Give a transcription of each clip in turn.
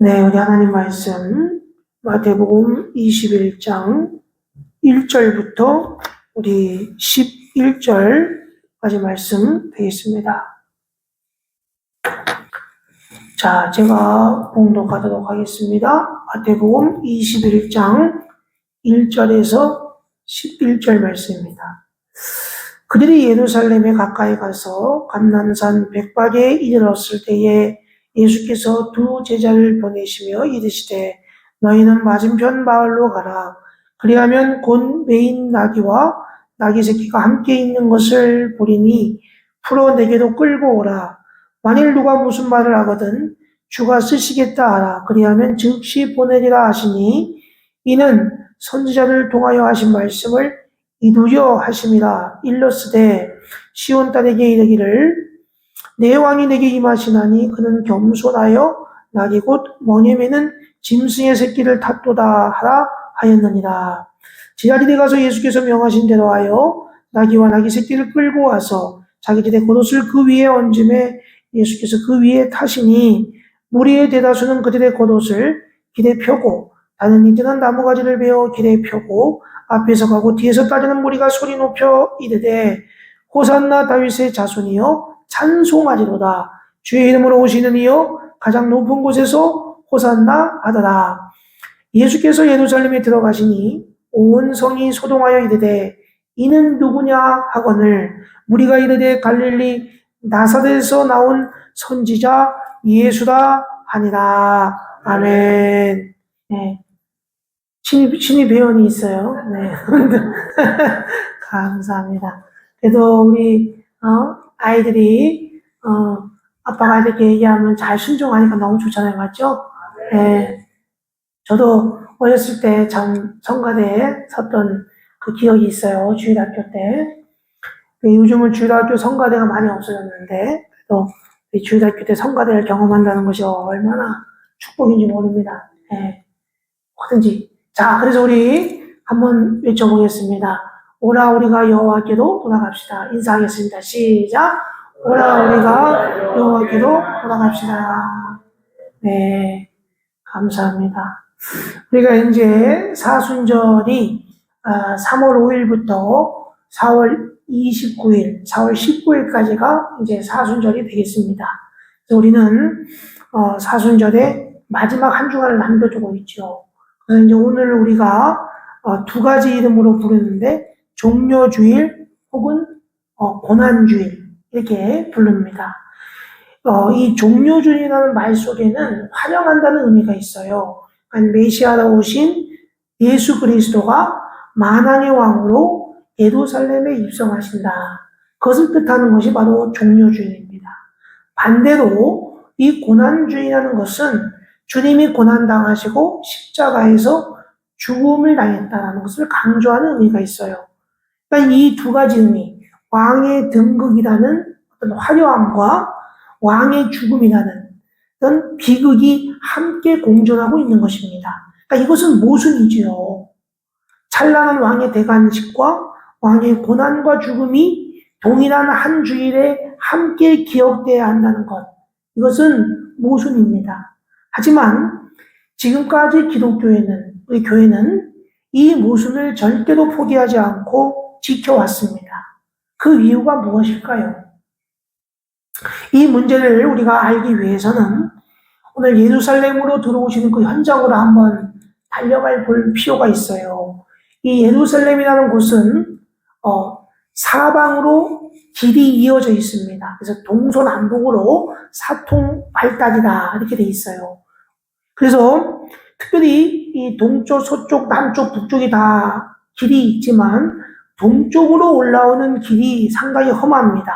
네, 우리 하나님 말씀 마태복음 21장 1절부터 우리 11절까지 말씀 되겠습니다. 자, 제가 봉독하도록 하겠습니다. 마태복음 21장 1절에서 11절 말씀입니다. 그들이 예루살렘에 가까이 가서 감람산 백박에 이르렀을 때에 예수께서 두 제자를 보내시며 이르시되 너희는 맞은편 마을로 가라. 그리하면 곧 메인 나귀와 나귀 새끼가 함께 있는 것을 보리니 풀어 내게도 끌고 오라. 만일 누가 무슨 말을 하거든 주가 쓰시겠다 하라. 그리하면 즉시 보내리라 하시니 이는 선지자를 통하여 하신 말씀을 이루려 하심이라. 일러스되 시온 딸에게 이르기를 내 왕이 내게 임하시나니 그는 겸손하여 나귀 곧 멍에 매는 짐승의 새끼를 탔도다 하라 하였느니라. 제자들이 가서 예수께서 명하신 대로 하여 나귀와 나귀 새끼를 끌고 와서 자기들의 겉옷을 그 위에 얹음에 예수께서 그 위에 타시니 무리의 대다수는 그들의 겉옷을 길에 펴고 다른 이들은 나무가지를 베어 길에 펴고 앞에서 가고 뒤에서 따르는 무리가 소리 높여 이르되 호산나 다윗의 자손이여 찬송하리로다. 주의 이름으로 오시는 이여 가장 높은 곳에서 호산나 하더라. 예수께서 예루살렘에 들어가시니 온 성이 소동하여 이르되 이는 누구냐 하거늘 무리가 이르되 갈릴리 나사렛에서 나온 선지자 예수다 하니라. 아멘. 네. 신입 회원이 있어요. 네. 감사합니다. 그래도 우리 아이들이 아빠가 이렇게 얘기하면 잘 순종하니까 너무 좋잖아요. 맞죠? 네. 저도 어렸을 때 참 성가대에 섰던 그 기억이 있어요. 주일학교 때. 요즘은 주일학교 성가대가 많이 없어졌는데 또 주일학교 때 성가대를 경험한다는 것이 얼마나 축복인지 모릅니다. 네. 뭐든지. 자, 그래서 우리 한번 외쳐보겠습니다. 오라 우리가 여호와께로 돌아갑시다. 인사하겠습니다. 시작. 오라 우리가 여호와께로 돌아갑시다. 네, 감사합니다. 우리가 이제 사순절이 3월 5일부터 4월 29일, 4월 19일까지가 이제 사순절이 되겠습니다. 그래서 우리는 사순절의 마지막 한 주간을 남겨두고 있죠. 그래서 이제 오늘 우리가 두 가지 이름으로 부르는데 종려주일 혹은 고난주일 이렇게 부릅니다. 이 종려주일이라는 말 속에는 환영한다는 의미가 있어요. 그러니까 메시아로 오신 예수 그리스도가 만왕의 왕으로 예루살렘에 입성하신다. 그것을 뜻하는 것이 바로 종려주일입니다. 반대로 이 고난주일이라는 것은 주님이 고난당하시고 십자가에서 죽음을 당했다는 것을 강조하는 의미가 있어요. 그러니까 이 두 가지 의미, 왕의 등극이라는 어떤 화려함과 왕의 죽음이라는 어떤 비극이 함께 공존하고 있는 것입니다. 그러니까 이것은 모순이지요. 찬란한 왕의 대관식과 왕의 고난과 죽음이 동일한 한 주일에 함께 기억돼야 한다는 것. 이것은 모순입니다. 하지만 지금까지 기독교회는, 우리 교회는 이 모순을 절대로 포기하지 않고 지켜왔습니다. 그 이유가 무엇일까요? 이 문제를 우리가 알기 위해서는 오늘 예루살렘으로 들어오시는 그 현장으로 한번 달려갈 볼 필요가 있어요. 이 예루살렘이라는 곳은 사방으로 길이 이어져 있습니다. 그래서 동서남북으로 사통팔달이다 이렇게 돼 있어요. 그래서 특별히 이 동쪽, 서쪽, 남쪽, 북쪽이 다 길이 있지만 동쪽으로 올라오는 길이 상당히 험합니다.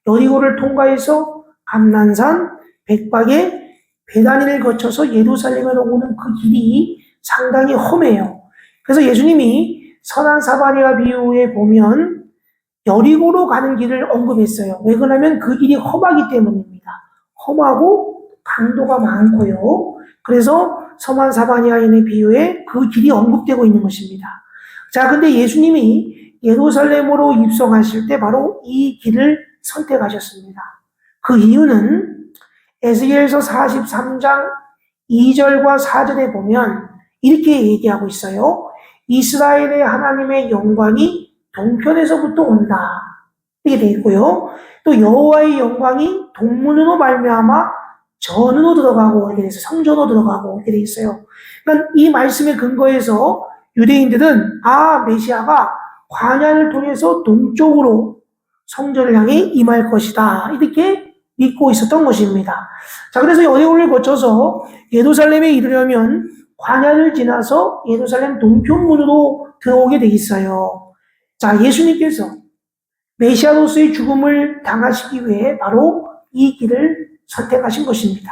여리고를 통과해서 감람산 백박의 베다니를 거쳐서 예루살렘으로 오는 그 길이 상당히 험해요. 그래서 예수님이 선한 사마리아 비유에 보면 여리고로 가는 길을 언급했어요. 왜 그러냐면 그 길이 험하기 때문입니다. 험하고 강도가 많고요. 그래서 선한 사마리아인의 비유에 그 길이 언급되고 있는 것입니다. 자, 근데 예수님이 예루살렘으로 입성하실 때 바로 이 길을 선택하셨습니다. 그 이유는 에스겔서 43장 2절과 4절에 보면 이렇게 얘기하고 있어요. 이스라엘의 하나님의 영광이 동편에서부터 온다. 이렇게 되어 있고요. 또 여호와의 영광이 동문으로 말미암아 전으로 들어가고 이렇게 돼서 성전으로 들어가고 이렇게 되어 있어요. 그러니까 이 말씀에 근거해서 유대인들은 메시아가 광야를 통해서 동쪽으로 성전을 향해 임할 것이다. 이렇게 믿고 있었던 것입니다. 자, 그래서 어려움을 거쳐서 예루살렘에 이르려면 광야를 지나서 예루살렘 동편문으로 들어오게 돼 있어요. 자, 예수님께서 메시아로서의 죽음을 당하시기 위해 바로 이 길을 선택하신 것입니다.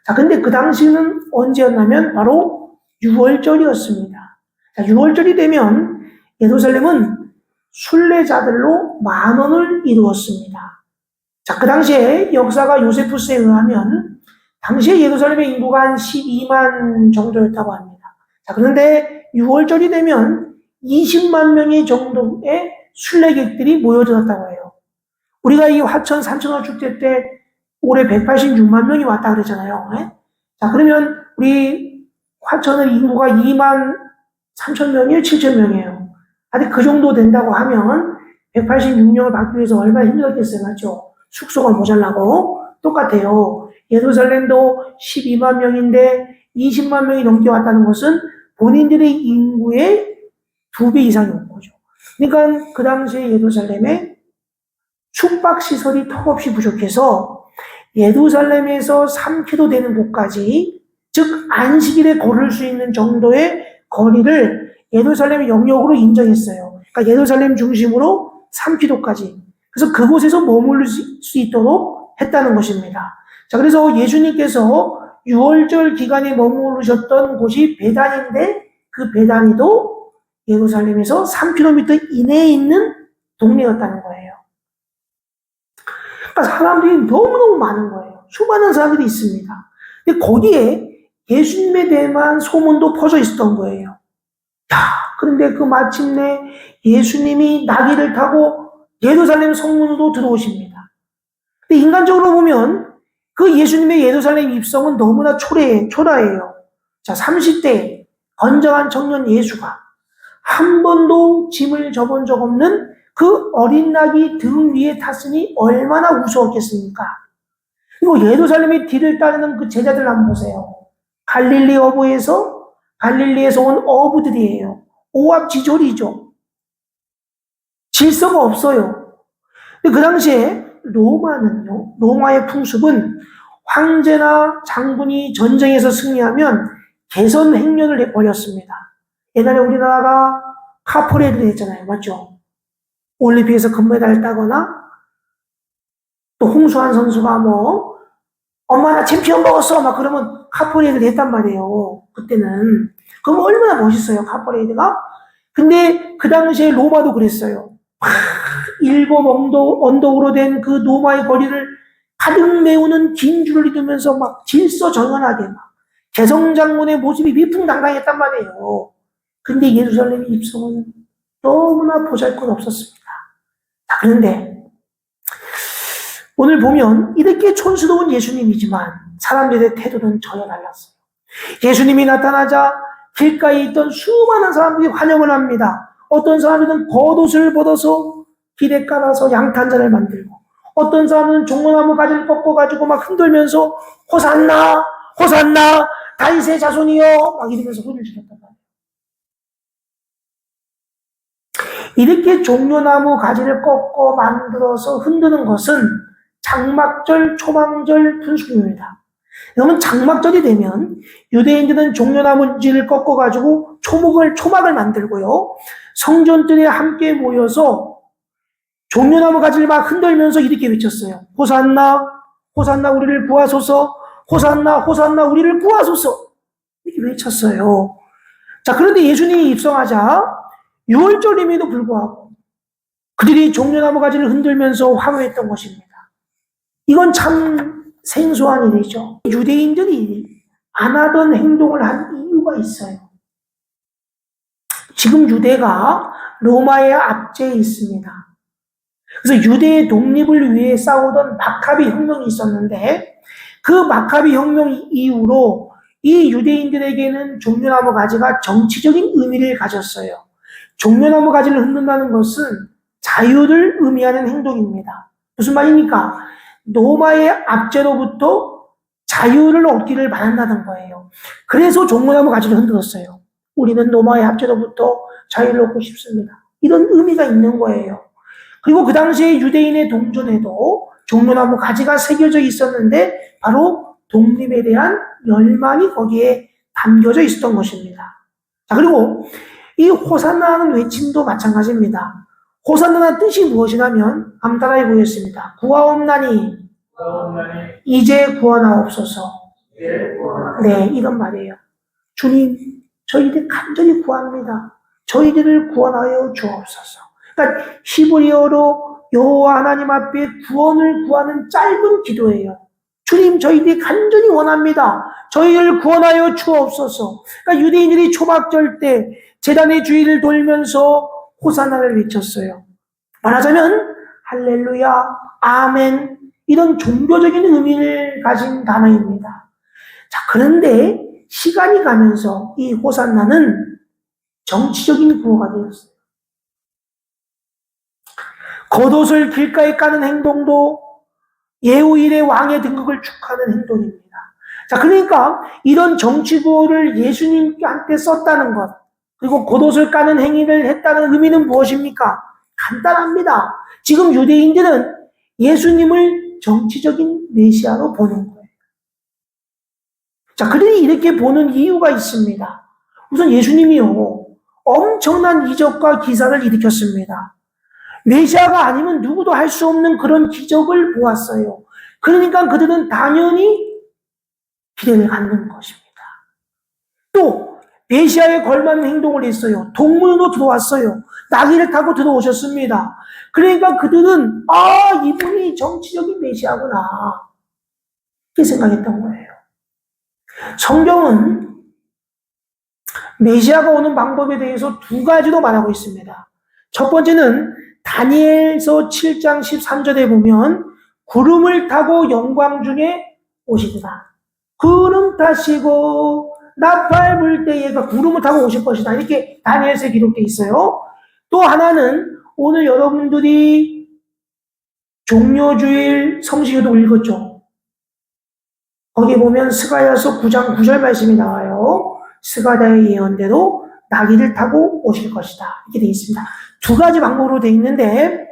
자, 근데 그 당시는 언제였냐면 바로 6월절이었습니다. 자, 6월절이 되면 예루살렘은 순례자들로 만원을 이루었습니다. 자, 그 당시에 역사가 요세푸스에 의하면 당시에 예루살렘의 인구가 한 12만 정도였다고 합니다. 자, 그런데 6월절이 되면 20만 명의 정도의 순례객들이 모여들었다고 해요. 우리가 이 화천 산천어 축제 때 올해 186만 명이 왔다 그랬잖아요. 네? 자, 그러면 우리 화천은 인구가 2만 3천 명이에요? 7천 명이에요? 아직 그 정도 된다고 하면 186명을 받기 위해서 얼마나 힘들었겠어요. 맞죠? 숙소가 모자라고. 똑같아요. 예루살렘도 12만 명인데 20만 명이 넘게 왔다는 것은 본인들의 인구의 2배 이상이 온 거죠. 그러니까 그 당시에 예루살렘에 숙박시설이 턱없이 부족해서 예루살렘에서 3km 되는 곳까지, 즉 안식일에 걸을 수 있는 정도의 거리를 예루살렘 영역으로 인정했어요. 그러니까 예루살렘 중심으로 3km까지. 그래서 그곳에서 머물 수 있도록 했다는 것입니다. 자, 그래서 예수님께서 6월절 기간에 머무르셨던 곳이 베단인데 그 베단이도 예루살렘에서 3km 이내에 있는 동네였다는 거예요. 그러니까 사람들이 너무너무 많은 거예요. 수많은 사람들이 있습니다. 근데 거기에 예수님에 대한 소문도 퍼져 있었던 거예요. 그런데 그 마침내 예수님이 나귀를 타고 예루살렘 성문으로 들어오십니다. 근데 인간적으로 보면 그 예수님의 예루살렘 입성은 너무나 초라해요. 자, 30대 건장한 청년 예수가 한 번도 짐을 져본 적 없는 그 어린 나귀 등 위에 탔으니 얼마나 우스웠겠습니까? 그리고 예루살렘의 뒤를 따르는 그 제자들 한번 보세요. 갈릴리에서 온 어부들이에요. 오합지졸이죠. 질서가 없어요. 근데 그 당시에 로마의 풍습은 황제나 장군이 전쟁에서 승리하면 개선 행렬을 해버렸습니다. 옛날에 우리나라가 카포레이드를 했잖아요. 맞죠? 올림픽에서 금메달을 따거나 또 홍수환 선수가 엄마 나 챔피언 먹었어 막 그러면 카포레이드를 했단 말이에요. 그때는. 그럼 얼마나 멋있어요, 카포레이드가. 근데 그 당시에 로마도 그랬어요. 7 언덕으로 된 그 로마의 거리를 가득 메우는 긴 줄을 이루면서 막 질서정연하게 막 개성장군의 모습이 위풍당당했단 말이에요. 근데 예루살렘의 입성은 너무나 보잘것없었습니다. 자, 그런데 오늘 보면 이렇게 촌스러운 예수님이지만 사람들의 태도는 전혀 달랐어요. 예수님이 나타나자 길가에 있던 수많은 사람들이 환영을 합니다. 어떤 사람들은 겉옷을 벗어서 길에 깔아서 양탄자를 만들고, 어떤 사람은 종려나무 가지를 꺾어가지고 막 흔들면서 호산나 호산나 다윗의 자손이여 막 이러면서 소리를 지렀단 말이에요. 이렇게 종려나무 가지를 꺾어 만들어서 흔드는 것은 장막절, 초막절 분수입니다. 그러면 장막절이 되면 유대인들은 종려나무지를 꺾어가지고 초막을 만들고요. 성전들이 함께 모여서 종려나무 가지를 막 흔들면서 이렇게 외쳤어요. 호산나, 호산나 우리를 구하소서, 호산나, 호산나 우리를 구하소서. 이렇게 외쳤어요. 자, 그런데 예수님이 입성하자 6월절임에도 불구하고 그들이 종려나무 가지를 흔들면서 환호했던 것입니다. 이건 참 생소한 일이죠. 유대인들이 안 하던 행동을 한 이유가 있어요. 지금 유대가 로마의 압제에 있습니다. 그래서 유대의 독립을 위해 싸우던 마카비 혁명이 있었는데 그 마카비 혁명 이후로 이 유대인들에게는 종려나무 가지가 정치적인 의미를 가졌어요. 종려나무 가지를 흔든다는 것은 자유를 의미하는 행동입니다. 무슨 말입니까? 로마의 압제로부터 자유를 얻기를 바란다는 거예요. 그래서 종려나무 가지를 흔들었어요. 우리는 로마의 압제로부터 자유를 얻고 싶습니다. 이런 의미가 있는 거예요. 그리고 그 당시에 유대인의 동전에도 종려나무 가지가 새겨져 있었는데 바로 독립에 대한 열망이 거기에 담겨져 있었던 것입니다. 자, 그리고 이 호산나라는 외침도 마찬가지입니다. 호산나라는 뜻이 무엇이냐면 한번 따라해 보겠습니다. 구하옵나니 이제 구하나옵소서. 네, 이런 말이에요. 주님, 저희들 간절히 구합니다. 저희들을 구원하여 주옵소서. 그러니까 히브리어로 여호와 하나님 앞에 구원을 구하는 짧은 기도예요. 주님, 저희들이 간절히 원합니다. 저희를 구원하여 주옵소서. 그러니까 유대인들이 초막절 때 제단의 주위를 돌면서 호산나를 외쳤어요. 말하자면 할렐루야, 아멘, 이런 종교적인 의미를 가진 단어입니다. 자, 그런데 시간이 가면서 이 호산나는 정치적인 구호가 되었어요. 겉옷을 길가에 까는 행동도 예후일의 왕의 등극을 축하하는 행동입니다. 자, 그러니까 이런 정치 구호를 예수님한테 썼다는 것, 그리고 겉옷을 까는 행위를 했다는 의미는 무엇입니까? 간단합니다. 지금 유대인들은 예수님을 정치적인 메시아로 보는 거예요. 자, 그러니 이렇게 보는 이유가 있습니다. 우선 예수님이요, 엄청난 이적과 기사를 일으켰습니다. 메시아가 아니면 누구도 할 수 없는 그런 기적을 보았어요. 그러니까 그들은 당연히 기대를 갖는 것입니다. 또 메시아에 걸맞는 행동을 했어요. 동물로 들어왔어요. 나귀를 타고 들어오셨습니다. 그러니까 그들은 이분이 정치적인 메시아구나, 이렇게 생각했던 거예요. 성경은 메시아가 오는 방법에 대해서 두 가지로 말하고 있습니다. 첫 번째는 다니엘서 7장 13절에 보면 구름을 타고 영광 중에 오시리라. 구름 타시고 나팔 불 때에 구름을 타고 오실 것이다. 이렇게 다니엘서에 기록되어 있어요. 또 하나는 오늘 여러분들이 종료주일 성시교도 읽었죠. 거기 보면 스가랴서 9장 9절 말씀이 나와요. 스가랴의 예언대로 나귀를 타고 오실 것이다, 이렇게 되어 있습니다. 두 가지 방법으로 되어 있는데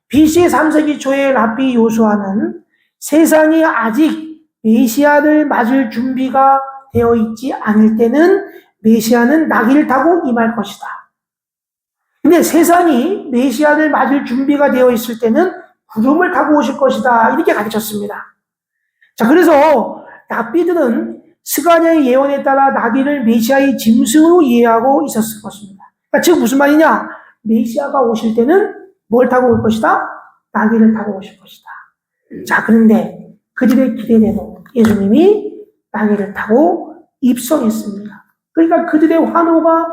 BC 3세기 초에 랍비 요수아는 세상이 아직 메시아를 맞을 준비가 되어 있지 않을 때는 메시아는 나귀를 타고 임할 것이다. 근데 세상이 메시아를 맞을 준비가 되어 있을 때는 구름을 타고 오실 것이다, 이렇게 가르쳤습니다. 자, 그래서 랍비들은 스가랴의 예언에 따라 나귀를 메시아의 짐승으로 이해하고 있었을 것입니다. 그러니까 지금 무슨 말이냐? 메시아가 오실 때는 뭘 타고 올 것이다? 나귀를 타고 오실 것이다. 자, 그런데 그들의 기대대로 예수님이 나귀를 타고 입성했습니다. 그러니까 그들의 환호가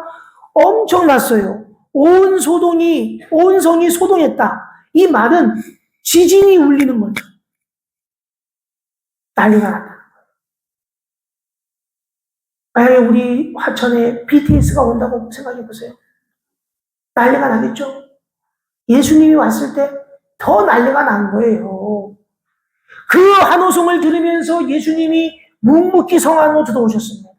엄청났어요. 온 성이 소동했다. 이 말은 지진이 울리는 거죠. 난리가 났다. 만약에 우리 화천에 BTS가 온다고 생각해 보세요. 난리가 나겠죠? 예수님이 왔을 때 더 난리가 난 거예요. 그 환호성을 들으면서 예수님이 묵묵히 성 안으로 들어오셨습니다.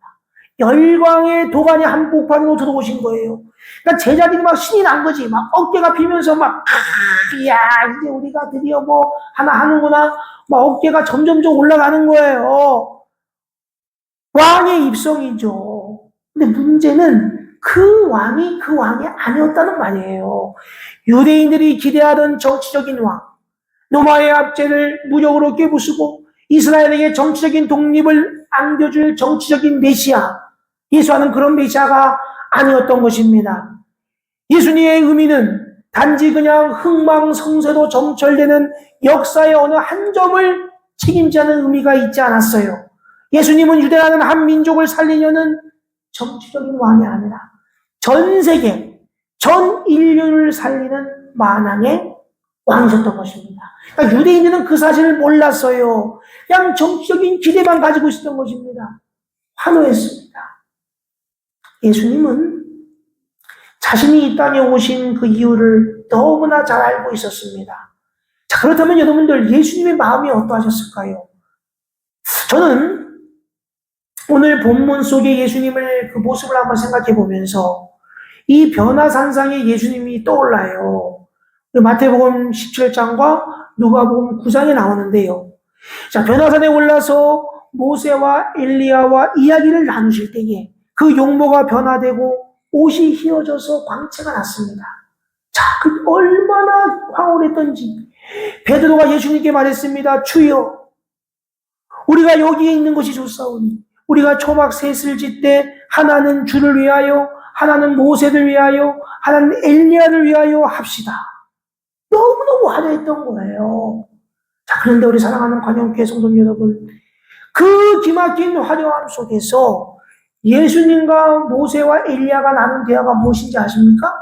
열광의 도가니 한복판으로 들어오신 거예요. 그러니까 제자들이 막 신이 난 거지. 막 어깨가 피면서 막, 이야, 이제 우리가 드디어 뭐 하나 하는구나. 막 어깨가 점점점 올라가는 거예요. 왕의 입성이죠. 근데 문제는 그 왕이 아니었다는 말이에요. 유대인들이 기대하던 정치적인 왕, 로마의 압제를 무력으로 깨부수고 이스라엘에게 정치적인 독립을 안겨줄 정치적인 메시아, 예수와는 그런 메시아가 아니었던 것입니다. 예수님의 의미는 단지 그냥 흥망성쇠로 점철되는 역사의 어느 한 점을 책임지는 의미가 있지 않았어요. 예수님은 유대라는 한 민족을 살리려는 정치적인 왕이 아니라 전 세계, 전 인류를 살리는 만왕의 왕이셨던 것입니다. 그러니까 유대인들은 그 사실을 몰랐어요. 그냥 정치적인 기대만 가지고 있었던 것입니다. 환호했습니다. 예수님은 자신이 이 땅에 오신 그 이유를 너무나 잘 알고 있었습니다. 자, 그렇다면 여러분들 예수님의 마음이 어떠하셨을까요? 저는 오늘 본문 속에 예수님을 그 모습을 한번 생각해 보면서 이 변화산상에 예수님이 떠올라요. 마태복음 17장과 누가복음 9장에 나오는데요. 자, 변화산에 올라서 모세와 엘리야와 이야기를 나누실 때에 그 용모가 변화되고 옷이 휘어져서 광채가 났습니다. 자, 그 얼마나 황홀했던지 베드로가 예수님께 말했습니다. 주여, 우리가 여기에 있는 것이 좋사오니 우리가 초막 셋을 짓되 하나는 주를 위하여, 하나는 모세를 위하여, 하나는 엘리야를 위하여 합시다. 너무너무 화려했던 거예요. 자, 그런데 우리 사랑하는 관영교회 성도 여러분, 그 기막힌 화려함 속에서 예수님과 모세와 엘리야가 나눈 대화가 무엇인지 아십니까?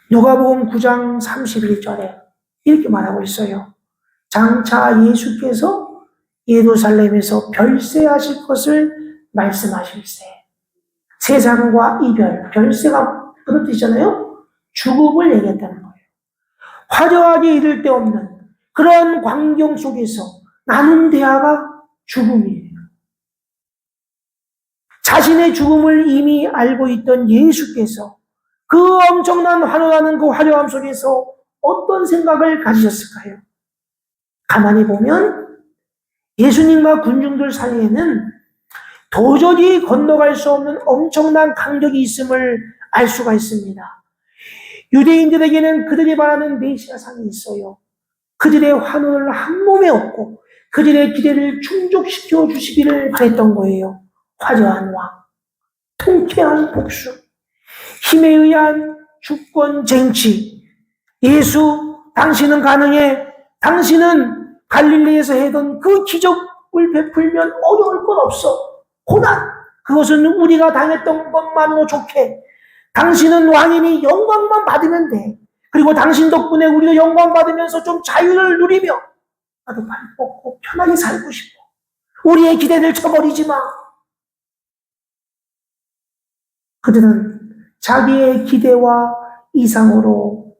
누가복음 9장 31절에 이렇게 말하고 있어요. 장차 예수께서 예루살렘에서 별세하실 것을 말씀하실세. 세상과 이별, 별세가 그런 뜻이잖아요. 죽음을 얘기했다는 거예요. 화려하게 이를 데 없는 그런 광경 속에서 나눈 대화가 죽음이에요. 자신의 죽음을 이미 알고 있던 예수께서 그 엄청난 환호하는 그 화려함 속에서 어떤 생각을 가지셨을까요? 가만히 보면 예수님과 군중들 사이에는 도저히 건너갈 수 없는 엄청난 간격이 있음을 알 수가 있습니다. 유대인들에게는 그들이 바라는 메시아상이 있어요. 그들의 환호를 한 몸에 얻고 그들의 기대를 충족시켜 주시기를 바랬던 거예요. 화려한 왕, 통쾌한 복수, 힘에 의한 주권 쟁취. 예수, 당신은 가능해. 당신은 갈릴리에서 해던 그 기적을 베풀면 어려울 건 없어. 고난, 그것은 우리가 당했던 것만으로 좋게. 당신은 왕이니 영광만 받으면 돼. 그리고 당신 덕분에 우리도 영광 받으면서 좀 자유를 누리며 나도 발 뻗고 편하게 살고 싶어. 우리의 기대를 쳐버리지 마. 그들은 자기의 기대와 이상으로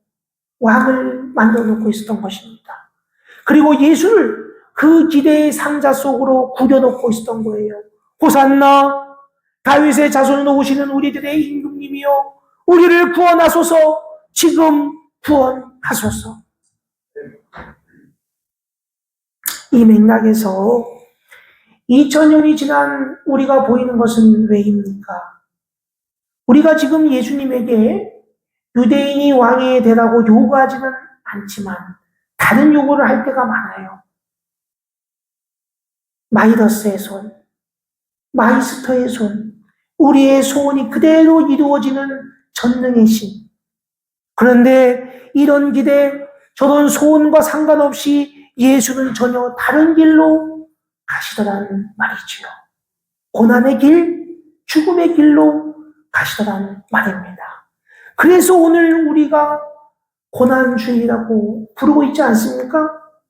왕을 만들어 놓고 있었던 것입니다. 그리고 예수를 그 기대의 상자 속으로 구겨놓고 있었던 거예요. 호산나, 다윗의 자손으로 오시는 우리들의 임금님이여, 우리를 구원하소서. 지금 구원하소서. 이 맥락에서 2000년이 지난 우리가 보이는 것은 왜입니까? 우리가 지금 예수님에게 유대인이 왕이 되라고 요구하지는 않지만 다른 요구를 할 때가 많아요. 마이더스의 손, 마이스터의 손, 우리의 소원이 그대로 이루어지는 전능의 신. 그런데 이런 기대, 저런 소원과 상관없이 예수는 전혀 다른 길로 가시더라는 말이지요. 고난의 길, 죽음의 길로 가시더라는 말입니다. 그래서 오늘 우리가 고난주의라고 부르고 있지 않습니까?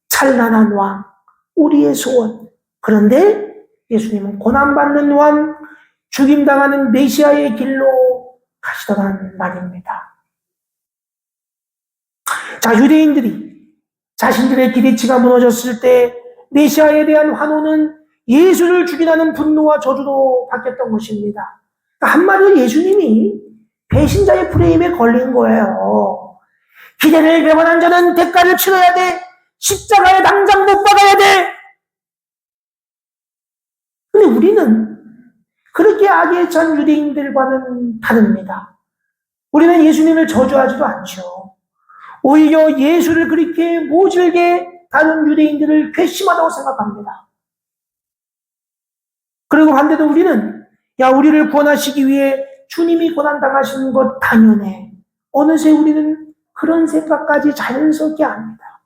찬란한 왕, 우리의 소원. 그런데 예수님은 고난받는 왕, 죽임당하는 메시아의 길로 가시더라는 말입니다. 자, 유대인들이 자신들의 기대치가 무너졌을 때 메시아에 대한 환호는 예수를 죽이라는 분노와 저주로 바뀌었던 것입니다. 한마디로 예수님이 배신자의 프레임에 걸린 거예요. 기대를 배반한 자는 대가를 치러야 돼. 십자가에 당장 못 박아야 돼. 근데 우리는 그렇게 악에 찬 유대인들과는 다릅니다. 우리는 예수님을 저주하지도 않죠. 오히려 예수를 그렇게 모질게 다른 유대인들을 괘씸하다고 생각합니다. 그리고 반대로 우리는 우리를 구원하시기 위해 주님이 고난당하시는 것 당연해. 어느새 우리는 그런 생각까지 자연스럽게 합니다.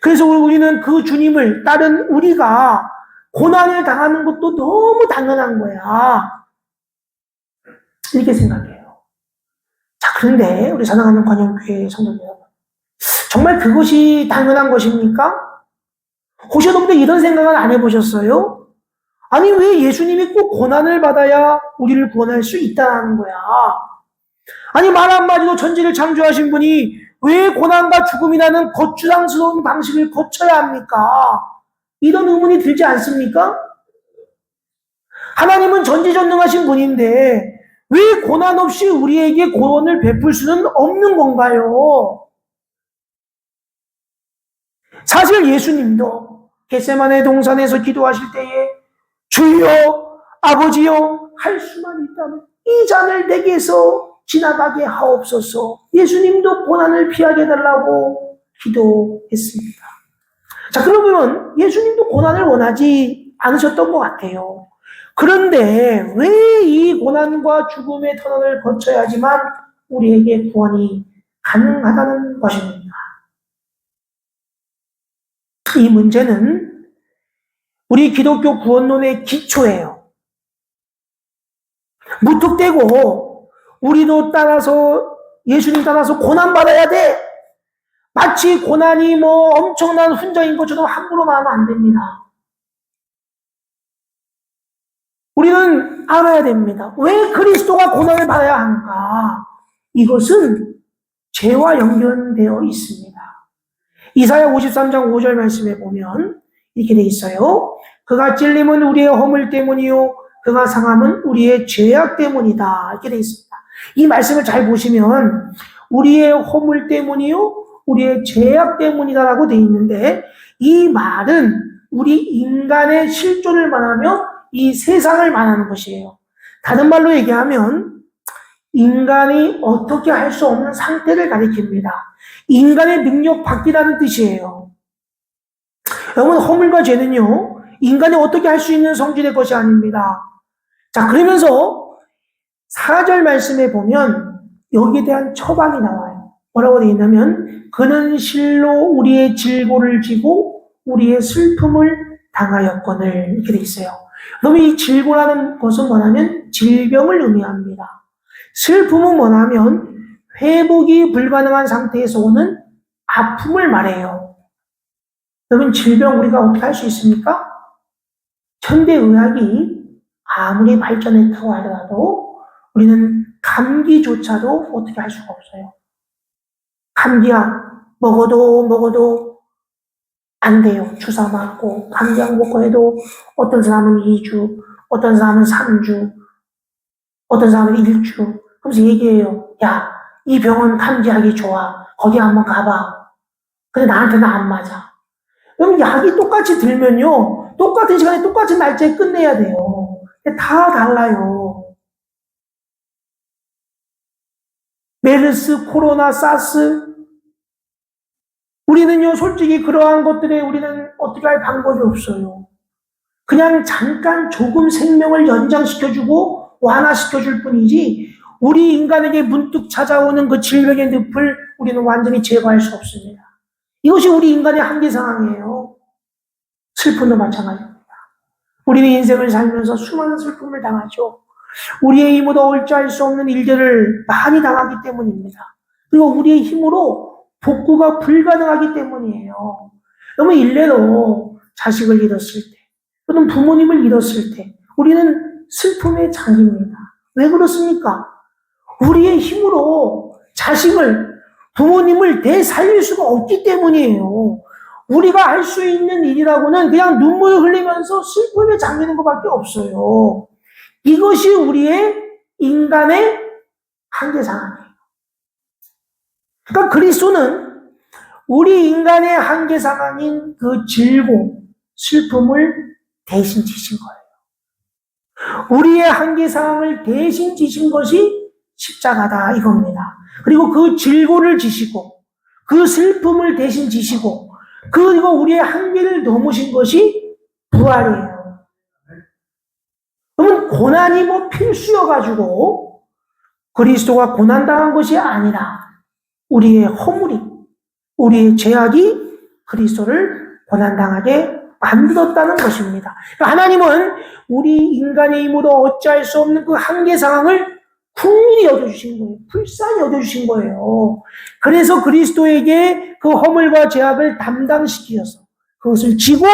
그래서 우리는 그 주님을 따른 우리가 고난을 당하는 것도 너무 당연한 거야. 이렇게 생각해요. 자, 그런데 우리 사랑하는 관영교회 성도들 여러분, 정말 그것이 당연한 것입니까? 혹시 여러분들 이런 생각은 안 해보셨어요? 아니, 왜 예수님이 꼭 고난을 받아야 우리를 구원할 수 있다는 거야? 아니, 말 한마디로 천지를 창조하신 분이 왜 고난과 죽음이라는 거추장스러운 방식을 거쳐야 합니까? 이런 의문이 들지 않습니까? 하나님은 전지전능하신 분인데 왜 고난 없이 우리에게 구원을 베풀 수는 없는 건가요? 사실 예수님도 겟세마네 동산에서 기도하실 때에 주여, 아버지여, 할 수만 있다면 이 잔을 내게서 지나가게 하옵소서. 예수님도 고난을 피하게 해달라고 기도했습니다. 자, 그러면 예수님도 고난을 원하지 않으셨던 것 같아요. 그런데 왜 이 고난과 죽음의 터널을 거쳐야지만 우리에게 구원이 가능하다는 것입니다. 이 문제는 우리 기독교 구원론의 기초예요. 무턱대고 우리도 따라서 예수님 따라서 고난받아야 돼. 마치 고난이 뭐 엄청난 훈장인 것처럼 함부로 말하면 안 됩니다. 우리는 알아야 됩니다. 왜 그리스도가 고난을 받아야 하는가? 이것은 죄와 연결되어 있습니다. 이사야 53장 5절 말씀에 보면 이렇게 돼 있어요. 그가 찔림은 우리의 허물 때문이요 그가 상함은 우리의 죄악 때문이다. 이렇게 돼 있습니다. 이 말씀을 잘 보시면 우리의 허물 때문이요 우리의 죄악 때문이다라고 돼 있는데 이 말은 우리 인간의 실존을 말하며 이 세상을 말하는 것이에요. 다른 말로 얘기하면 인간이 어떻게 할 수 없는 상태를 가리킵니다. 인간의 능력 밖이라는 뜻이에요. 여러분, 허물과 죄는요, 인간이 어떻게 할 수 있는 성질의 것이 아닙니다. 자, 그러면서 4절 말씀에 보면 여기에 대한 처방이 나와요. 뭐라고 되어 있냐면 그는 실로 우리의 질고를 지고 우리의 슬픔을 당하였거늘 이렇게 되어 있어요. 그러면 이 질고라는 것은 뭐냐면 질병을 의미합니다. 슬픔은 뭐냐면 회복이 불가능한 상태에서 오는 아픔을 말해요. 여러분, 질병 우리가 어떻게 할 수 있습니까? 현대의학이 아무리 발전했다고 하더라도 우리는 감기조차도 어떻게 할 수가 없어요. 감기약 먹어도 안 돼요. 주사 맞고 감기약 먹고 해도 어떤 사람은 2주, 어떤 사람은 3주, 어떤 사람은 1주. 그러면서 얘기해요. 야, 이 병원 감기약이 좋아. 거기 한번 가봐. 근데 나한테는 안 맞아. 그럼 약이 똑같이 들면요. 똑같은 시간에 똑같은 날짜에 끝내야 돼요. 근데 다 달라요. 메르스, 코로나, 사스. 우리는요, 솔직히 그러한 것들에 우리는 어떻게 할 방법이 없어요. 그냥 잠깐 조금 생명을 연장시켜주고 완화시켜줄 뿐이지 우리 인간에게 문득 찾아오는 그 질병의 늪을 우리는 완전히 제거할 수 없습니다. 이것이 우리 인간의 한계 상황이에요. 슬픔도 마찬가지입니다. 우리는 인생을 살면서 수많은 슬픔을 당하죠. 우리의 힘으로 어찌할 수 없는 일들을 많이 당하기 때문입니다. 그리고 우리의 힘으로 복구가 불가능하기 때문이에요. 너무 일례로 자식을 잃었을 때, 또는 부모님을 잃었을 때, 우리는 슬픔에 잠깁니다. 왜 그렇습니까? 우리의 힘으로 자식을, 부모님을 되살릴 수가 없기 때문이에요. 우리가 할 수 있는 일이라고는 그냥 눈물을 흘리면서 슬픔에 잠기는 것밖에 없어요. 이것이 우리의 인간의 한계 상황이에요. 그러니까 그리스도는 우리 인간의 한계 상황인 그 질고, 슬픔을 대신 지신 거예요. 우리의 한계 상황을 대신 지신 것이 십자가다 이겁니다. 그리고 그 질고를 지시고 그 슬픔을 대신 지시고 그리고 우리의 한계를 넘으신 것이 부활이에요. 그러면 고난이 뭐 필수여가지고 그리스도가 고난당한 것이 아니라 우리의 허물이, 우리의 죄악이 그리스도를 고난당하게 만들었다는 것입니다. 하나님은 우리 인간의 힘으로 어찌할 수 없는 그 한계 상황을 국민이 여겨주신 거예요. 불쌍히 여겨주신 거예요. 그래서 그리스도에게 그 허물과 죄악을 담당시키셔서 그것을 지고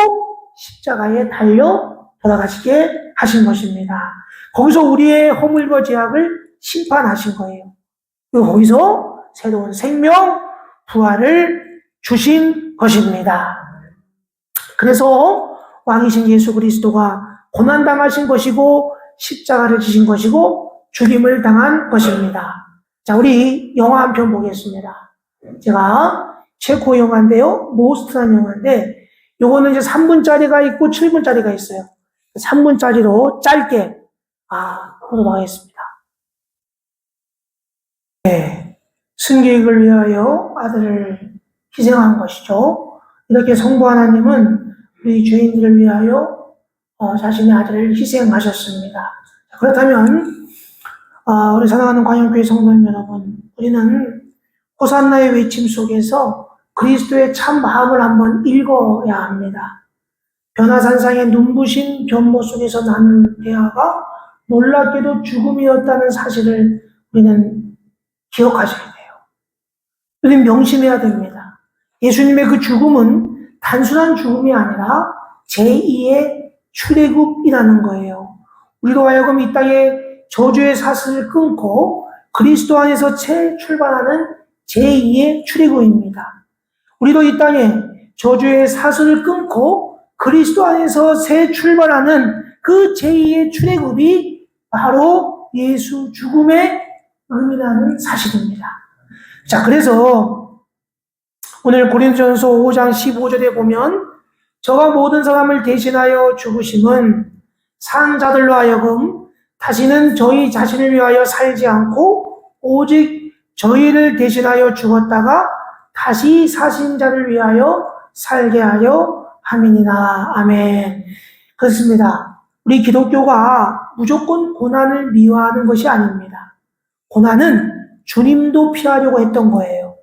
십자가에 달려 돌아가시게 하신 것입니다. 거기서 우리의 허물과 죄악을 심판하신 거예요. 그리고 거기서 새로운 생명, 부활을 주신 것입니다. 그래서 왕이신 예수 그리스도가 고난당하신 것이고 십자가를 지신 것이고 죽임을 당한 것입니다. 자, 우리 영화 한 편 보겠습니다. 제가 체코 영화인데요. 모스트란 영화인데 요거는 이제 3분짜리가 있고 7분짜리가 있어요. 3분짜리로 짧게 보도록 하겠습니다. 네, 승계획을 위하여 아들을 희생한 것이죠. 이렇게 성부 하나님은 우리 죄인들을 위하여 자신의 아들을 희생하셨습니다. 그렇다면 우리 사랑하는 광영교회 성도님 여러분, 우리는 호산나의 외침 속에서 그리스도의 참 마음을 한번 읽어야 합니다. 변화산상의 눈부신 변모 속에서 나눈 대화가 놀랍게도 죽음이었다는 사실을 우리는 기억하셔야 돼요. 우리는 명심해야 됩니다. 예수님의 그 죽음은 단순한 죽음이 아니라 제2의 출애굽이라는 거예요. 우리로 하여금 이 땅에 저주의 사슬을 끊고 그리스도 안에서 출발하는 제2의 출애굽입니다. 우리도 이 땅에 저주의 사슬을 끊고 그리스도 안에서 새 출발하는 그 제2의 출애굽이 바로 예수 죽음의 의미라는 사실입니다. 자, 그래서 오늘 고린도전서 5장 15절에 보면 저가 모든 사람을 대신하여 죽으심은 산 자들로 하여금 다시는 저희 자신을 위하여 살지 않고 오직 저희를 대신하여 죽었다가 다시 사신 자를 위하여 살게 하여 함이니라. 아멘. 그렇습니다. 우리 기독교가 무조건 고난을 미워하는 것이 아닙니다. 고난은 주님도 피하려고 했던 거예요.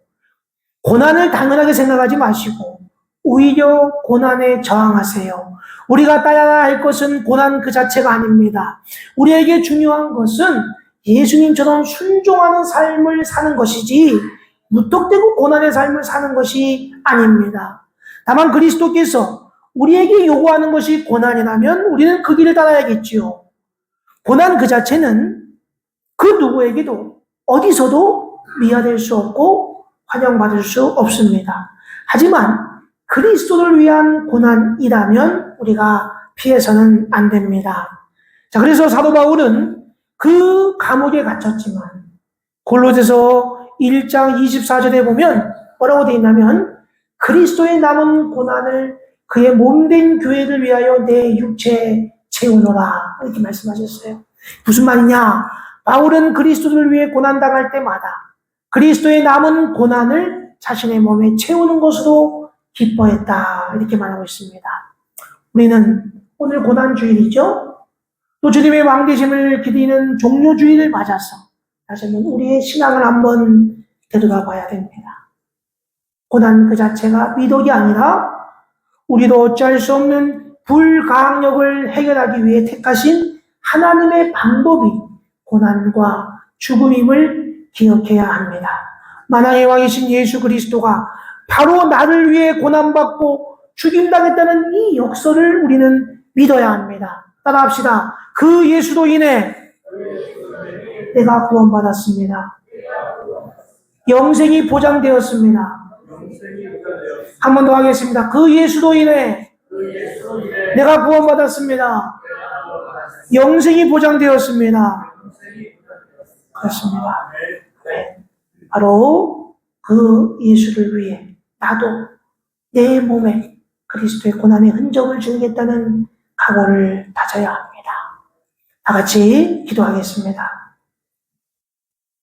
고난을 당연하게 생각하지 마시고 오히려 고난에 저항하세요. 우리가 따라야 할 것은 고난 그 자체가 아닙니다. 우리에게 중요한 것은 예수님처럼 순종하는 삶을 사는 것이지 무턱대고 고난의 삶을 사는 것이 아닙니다. 다만 그리스도께서 우리에게 요구하는 것이 고난이라면 우리는 그 길을 따라야겠지요. 고난 그 자체는 그 누구에게도 어디서도 미화될 수 없고 환영받을 수 없습니다. 하지만 그리스도를 위한 고난이라면 우리가 피해서는 안 됩니다. 자, 그래서 사도 바울은 그 감옥에 갇혔지만 골로새서 1장 24절에 보면 뭐라고 되어 있냐면 그리스도의 남은 고난을 그의 몸된 교회를 위하여 내 육체에 채우노라 이렇게 말씀하셨어요. 무슨 말이냐? 바울은 그리스도를 위해 고난당할 때마다 그리스도의 남은 고난을 자신의 몸에 채우는 것으로 기뻐했다 이렇게 말하고 있습니다. 우리는 오늘 고난주일이죠. 또 주님의 왕되심을 기리는 종료주일을 맞아서 다시 한번 우리의 신앙을 한번 되돌아봐야 됩니다. 고난 그 자체가 미덕이 아니라 우리도 어찌할 수 없는 불가항력을 해결하기 위해 택하신 하나님의 방법이 고난과 죽음임을 기억해야 합니다. 만왕의 왕이신 예수 그리스도가 바로 나를 위해 고난받고 죽임당했다는 이 역사를 우리는 믿어야 합니다. 따라합시다. 그 예수로 인해 내가 구원받았습니다. 영생이 보장되었습니다. 한 번 더 하겠습니다. 그 예수로 인해 내가 구원받았습니다. 영생이 보장되었습니다. 그렇습니다. 바로 그 예수를 위해 나도 내 몸에 그리스도의 고난의 흔적을 주겠다는 각오를 다져야 합니다. 다 같이 기도하겠습니다.